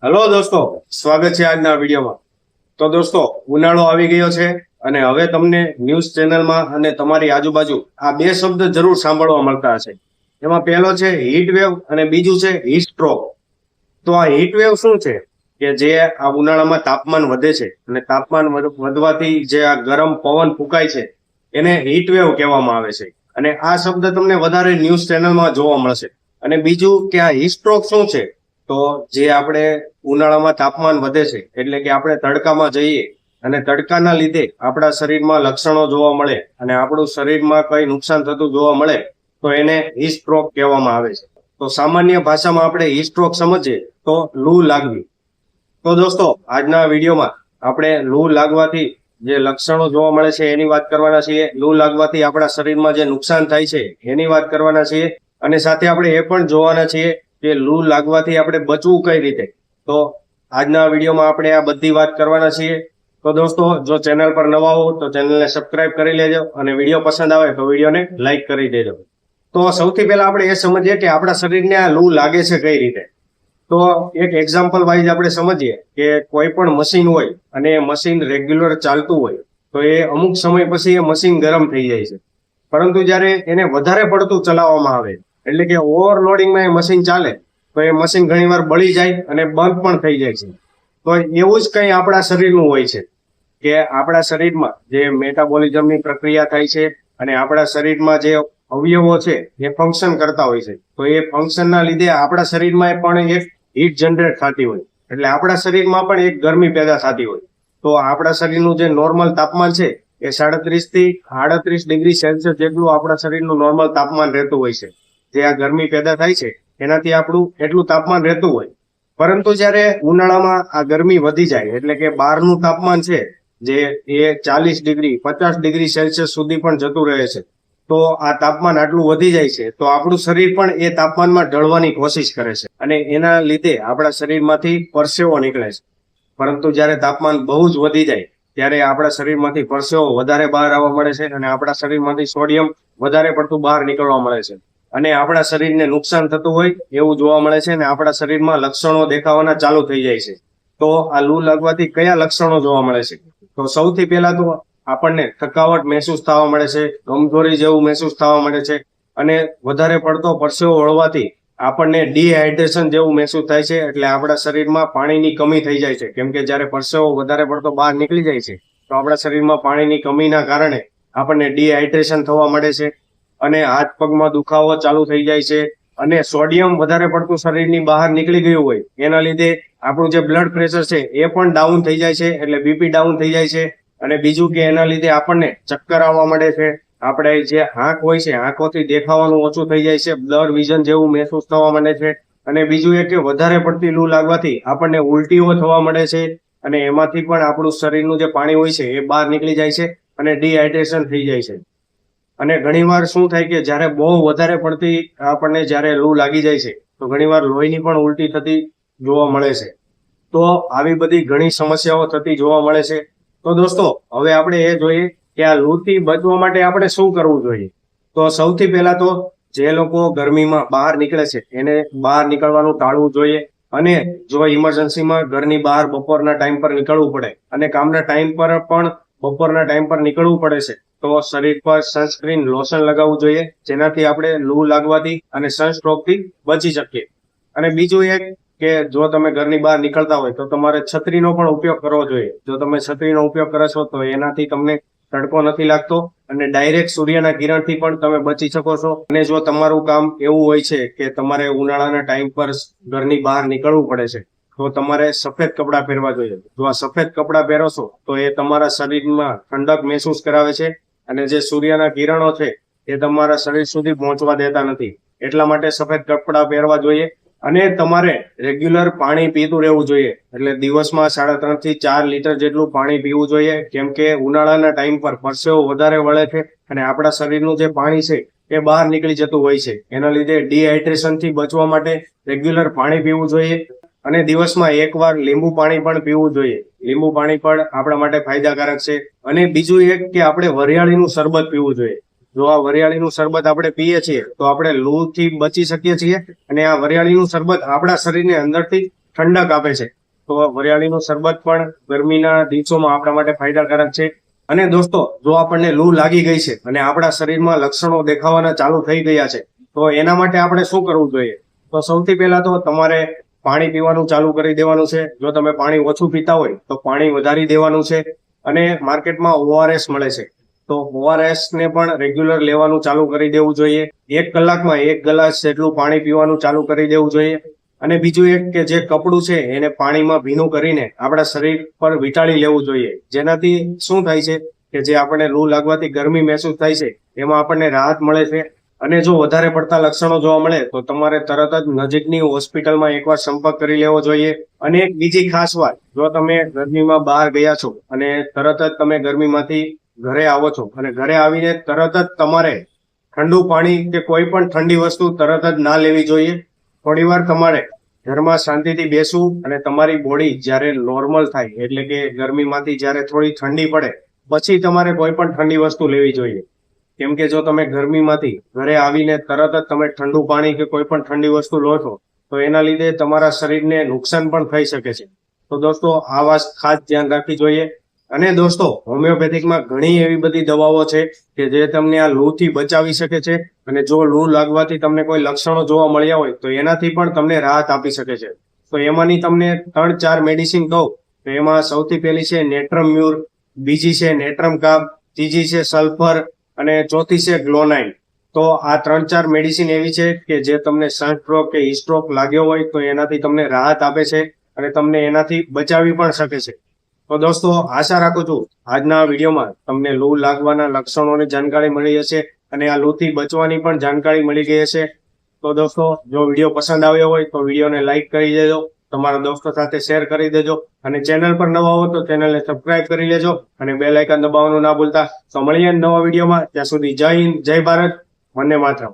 Hello દોસ્તો, સ્વાગત છે આજના વિડીયોમાં। તો દોસ્તો, ઉનાળો આવી ગયો છે અને હવે તમને ન્યૂઝ ચેનલમાં અને તમારી આજુબાજુ આ બે શબ્દ જરૂર સાંભળવા મળતા હશે। એમાં પહેલો છે હીટ વેવ અને બીજું છે હીટ સ્ટ્રોક। તો આ હીટ વેવ શું છે કે જે આ ઉનાળામાં તાપમાન વધે છે અને તાપમાન વધવાથી જે આ ગરમ પવન ફૂંકાય છે એને હીટ વેવ કહેવામાં આવે છે અને આ શબ્દ તમને વધારે ન્યૂઝ ચેનલમાં જોવા મળશે। અને બીજું કે આ હીટ સ્ટ્રોક શું છે, તો જે આપણે ઉનાળામાં તાપમાન વધે છે એટલે કે આપણે તડકામાં જઈએ અને તડકાના લીધે આપણા શરીરમાં લક્ષણો જોવા મળે અને આપણું શરીરમાં કઈ નુકસાન થતું જોવા મળે તો એને હીટ સ્ટ્રોક કહેવામાં આવે છે। તો સામાન્ય ભાષામાં આપણે હીટ સ્ટ્રોક સમજીએ તો લૂ લાગવી। તો દોસ્તો, આજના વિડીયોમાં આપણે લૂ લાગવાથી જે લક્ષણો જોવા મળે છે એની વાત કરવાના છીએ। લૂ લાગવાથી આપણા શરીરમાં જે નુકસાન થાય છે એની વાત કરવાના છીએ અને સાથે આપણે એ પણ જોવાના છીએ કે લૂ લાગવાથી આપણે બચવું કઈ રીતે। તો આજના વિડીયોમાં આપણે આ બધી વાત કરવાના છીએ। તો દોસ્તો, જો ચેનલ પર નવા હો તો ચેનલને સબસ્ક્રાઇબ કરી લેજો અને વિડીયો પસંદ આવે તો વિડીયોને લાઈક કરી દેજો। તો સૌથી પહેલા આપણે એ સમજીએ કે આપણા શરીરને આ લૂ લાગે છે કઈ રીતે। તો એક એક્ઝામ્પલ વાઇઝ આપણે સમજીએ કે કોઈ પણ મશીન હોય અને એ મશીન રેગ્યુલર ચાલતું હોય તો એ અમુક સમય પછી એ મશીન ગરમ થઈ જાય છે, પરંતુ જ્યારે એને વધારે પડતું ચલાવવામાં આવે એટલે કે ઓવરલોડિંગમાં એ મશીન ચાલે તો એ મશીન ઘણીવાર બળી જાય અને બંધ પણ થઈ જાય છે। તો એવું જ કંઈ આપણા શરીરનું હોય છે કે આપણા શરીરમાં જે મેટાબોલિઝમની પ્રક્રિયા થાય છે અને આપણા શરીરમાં જે અવયવો છે એ ફંક્શન કરતા હોય છે, તો એ ફંક્શનના લીધે આપણા શરીરમાં પણ એક હીટ જનરેટ થતી હોય એટલે આપણા શરીરમાં પણ એક ગરમી પેદા થતી હોય। તો આપણા શરીરનું જે નોર્મલ તાપમાન છે એ 37 થી 38 ડિગ્રી સેલ્સિયસ જેટલું આપણા શરીરનું નોર્મલ તાપમાન રહેતું હોય છે। જે આ ગરમી પેદા થાય છે એનાથી આપણું એટલું તાપમાન રહેતું હોય, પરંતુ જ્યારે ઉનાળામાં આ ગરમી વધી જાય એટલે કે બહારનું તાપમાન છે જે એ 40 ડિગ્રી 50 ડિગ્રી સેલ્સિયસ સુધી પણ જતું રહે છે, તો આ તાપમાન આટલું વધી જાય છે તો આપણું શરીર પણ એ તાપમાનમાં ઢળવાની કોશિશ કરે છે અને એના લીધે આપણા શરીરમાંથી પરસેવો નીકળે છે। પરંતુ જ્યારે તાપમાન બહુ જ વધી જાય ત્યારે આપણા શરીરમાંથી પરસેવો વધારે બહાર આવવા મળે છે અને આપણા શરીરમાંથી સોડિયમ વધારે પડતું બહાર નીકળવા મળે છે અને આપણા શરીરને નુકસાન થતું હોય એવું જોવા મળે છે અને આપણા શરીરમાં લક્ષણો દેખાવાના ચાલુ થઈ જાય છે। તો આ લૂ લાગવાથી કયા લક્ષણો જોવા મળે છે? તો સૌથી પહેલા તો આપણને થકાવટ મહેસૂસ થવા મળે છે, કમજોરી જેવું મહેસૂસ થવા મળે છે અને વધારે પડતો પરસેવો વળવાથી આપણને ડિહાઇડ્રેશન જેવું મહેસૂસ થાય છે એટલે આપણા શરીરમાં પાણીની કમી થઈ જાય છે, કેમ કે જ્યારે પરસેવો વધારે પડતો બહાર નીકળી જાય છે તો આપણા શરીરમાં પાણીની કમીના કારણે આપણને ડિહાઇડ્રેશન થવા મળે છે અને હાથ પગમાં દુખાવો ચાલુ થઈ જાય છે અને સોડિયમ વધારે પડતું શરીરની બહાર નીકળી ગયું હોય એના લીધે આપણું જે બ્લડ પ્રેશર છે એ પણ ડાઉન થઈ જાય છે એટલે બીપી ડાઉન થઈ જાય છે। અને બીજું કે એના લીધે આપણને ચક્કર આવવા મળે છે, આપણે જે આંખ હોય છે આંખોથી દેખાવાનું ઓછું થઈ જાય છે, બ્લર વિઝન જેવું મહેસૂસ થવા માંડે છે અને બીજું એ કે વધારે પડતી લૂ લાગવાથી આપણને ઉલટીઓ થવા મળે છે અને એમાંથી પણ આપણું શરીરનું જે પાણી હોય છે એ બહાર નીકળી જાય છે અને ડિહાઇડ્રેશન થઈ જાય છે। અને ઘણીવાર શું થાય કે જ્યારે બહુ વધારે પડતી આપણને જ્યારે લૂ લાગી જાય છે તો ઘણીવાર લોહીની પણ ઉલટી થતી જોવા મળે છે। તો આવી બધી ઘણી સમસ્યાઓ થતી જોવા મળે છે। તો દોસ્તો, હવે આપણે એ જોઈએ કે આ લૂથી બચવા માટે આપણે શું કરવું જોઈએ। તો સૌથી પહેલા તો જે લોકો ગરમીમાં બહાર નીકળે છે એને બહાર નીકળવાનું ટાળવું જોઈએ અને જો ઇમરજન્સીમાં ઘરની બહાર બપોરના ટાઈમ પર નીકળવું પડે અને કામના ટાઈમ પર પણ બપોરના ટાઈમ પર નીકળવું પડે છે તો શરીર પર સનસ્ક્રીન લોશન લગાવવું જોઈએ, જેનાથી આપણે લૂ લાગવાથી અને સનસ્ટ્રોકથી બચી શકીએ। અને બીજું એક કે જો તમે ઘરની બહાર નીકળતા હોય તો તમારે છત્રીનો પણ ઉપયોગ કરવો જોઈએ। જો તમે છત્રીનો ઉપયોગ કરો છો તો એનાથી તમને તડકો નથી લાગતો અને ડાયરેક્ટ સૂર્યના કિરણથી પણ તમે બચી શકો છો। અને જો તમારું કામ એવું હોય છે કે તમારે ઉનાળાના ટાઈમ પર ઘરની બહાર નીકળવું પડે છે તો તમારે સફેદ કપડાં પહેરવા જોઈએ। જો આ સફેદ કપડાં પહેરો છો તો એ તમારા શરીરમાં ઠંડક મહેસૂસ કરાવે છે અને જે સૂર્યના કિરણો છે એ તમારા શરીર સુધી પહોંચવા દેતા નથી, એટલા માટે સફેદ કપડાં પહેરવા જોઈએ। અને તમારે રેગ્યુલર પાણી પીતું રહેવું જોઈએ, એટલે દિવસમાં 3.5 થી 4 લીટર જેટલું પાણી પીવું જોઈએ, કેમ કે ઉનાળાના ટાઈમ પર પરસેવો વધારે વળે છે અને આપણા શરીરનું જે પાણી છે એ બહાર નીકળી જતું હોય છે, એના લીધે ડિહાઇડ્રેશનથી બચવા માટે રેગ્યુલર પાણી પીવું જોઈએ અને દિવસમાં એકવાર લીંબુ પાણી પણ પીવું જોઈએ। લીંબુ પાણી પણ આપણા માટે ફાયદાકારક છે। અને બીજું એક કે આપણે વરિયાળીનું શરબત પીવું જોઈએ। જો આ વરિયાળીનું શરબત આપણે પીએ છીએ તો આપણે લૂથી બચી શકીએ છીએ અને આ વરિયાળીનું શરબત આપણા શરીરને અંદરથી ઠંડક આપે છે. તો વરિયાળીનું શરબત પણ ગરમીના દિવસોમાં આપણા માટે ફાયદાકારક છે. અને દોસ્તો, જો આપણને લૂ લાગી ગઈ છે અને આપણા શરીરમાં લક્ષણો દેખાવાના ચાલુ થઈ ગયા છે, તો એના માટે આપણે શું કરવું જોઈએ? તો સૌથી પહેલા તો તમારે પાણી પીવાનું ચાલુ કરી દેવાનું છે. જો તમે પાણી ઓછું પીતા હોય તો પાણી વધારી દેવાનું છે. અને માર્કેટમાં ORS મળે છે, તો ORS ને પણ રેગ્યુલર લેવાનું ચાલુ કરી દેવું જોઈએ. 1 કલાકમાં 1 ગ્લાસ જેટલું પાણી પીવાનું ચાલુ કરી દેવું જોઈએ. અને બીજું એક કે જે કપડું છે એને પાણીમાં ભીનું કરીને આપણા શરીર પર વીંટાળી લેવું જોઈએ. જેનાથી શું થાય છે કે જે આપણને લૂ લાગવાથી ગરમી મહેસૂસ થાય છે એમાં આપણને રાહત મળે છે. અને જો વધારે પડતા લક્ષણો જોવા મળે તો તમારે તરત જ નજીકની હોસ્પિટલમાં એકવાર સંપર્ક કરી લેવો જોઈએ. અને એક બીજી ખાસ વાત, જો તમે ગરમીમાં બહાર ગયા છો અને તરત જ તમે ગરમીમાંથી ઘરે આવો છો અને ઘરે આવીને તરત જ તમારે ઠંડુ પાણી કે કોઈ પણ ઠંડી વસ્તુ તરત જ ના લેવી જોઈએ. થોડીવાર તમારે ઘરમાં શાંતિથી બેસવું અને તમારી બોડી જ્યારે નોર્મલ થાય, એટલે કે ગરમીમાંથી જ્યારે થોડી ઠંડી પડે પછી તમારે કોઈ પણ ઠંડી વસ્તુ લેવી જોઈએ. કેમ કે જો તમે ગરમીમાંથી ઘરે આવીને તરત જ તમે ઠંડુ પાણી કે કોઈ પણ ઠંડી વસ્તુ લો છો તો એના લીધે તમારા શરીરને નુકસાન પણ થઈ શકે છે. તો દોસ્તો, આ વાત ખાસ ધ્યાન રાખવી જોઈએ. અને દોસ્તો, હોમિયોપેથિકમાં ઘણી એવી બધી દવાઓ છે કે જે તમને આ લૂથી બચાવી શકે છે. અને જો લૂ લાગવાથી તમને કોઈ લક્ષણો જોવા મળ્યા હોય તો એનાથી પણ તમને રાહત આપી શકે છે. તો એમાંની તમને 3-4 મેડિસિન કહું તો એમાં સૌથી પહેલી છે નેટ્રમ મ્યુર, બીજી છે નેટ્રમ કાપ, ત્રીજી છે સલ્ફર અને ચોથી છે ગ્લોનાઇન. તો આ 3-4 મેડિસિન એવી છે કે જે તમને સનસ્ટ્રોક કે હીટસ્ટ્રોક લાગ્યો હોય તો એનાથી તમને રાહત આપે છે અને તમને એનાથી બચાવી પણ શકે છે. તો દોસ્તો, આશા રાખું છું આજના વિડીયોમાં તમને લૂ લાગવાના લક્ષણોની જાણકારી મળી હશે અને આ લૂથી બચવાની પણ જાણકારી મળી ગઈ હશે. તો દોસ્તો, જો વિડીયો પસંદ આવ્યો હોય તો વિડીયોને લાઈક કરી દેજો, તમારા દોસ્તો સાથે શેર કરી દેજો અને ચેનલ પર નવા હો તો ચેનલને સબસ્ક્રાઇબ કરી લેજો અને બેલ આઇકન દબાવવાનું ના ભૂલતા. તો મળીએ નવા વિડીયોમાં. ત્યાં સુધી જય હિન્દ, જય ભારત, વંદે માતરમ.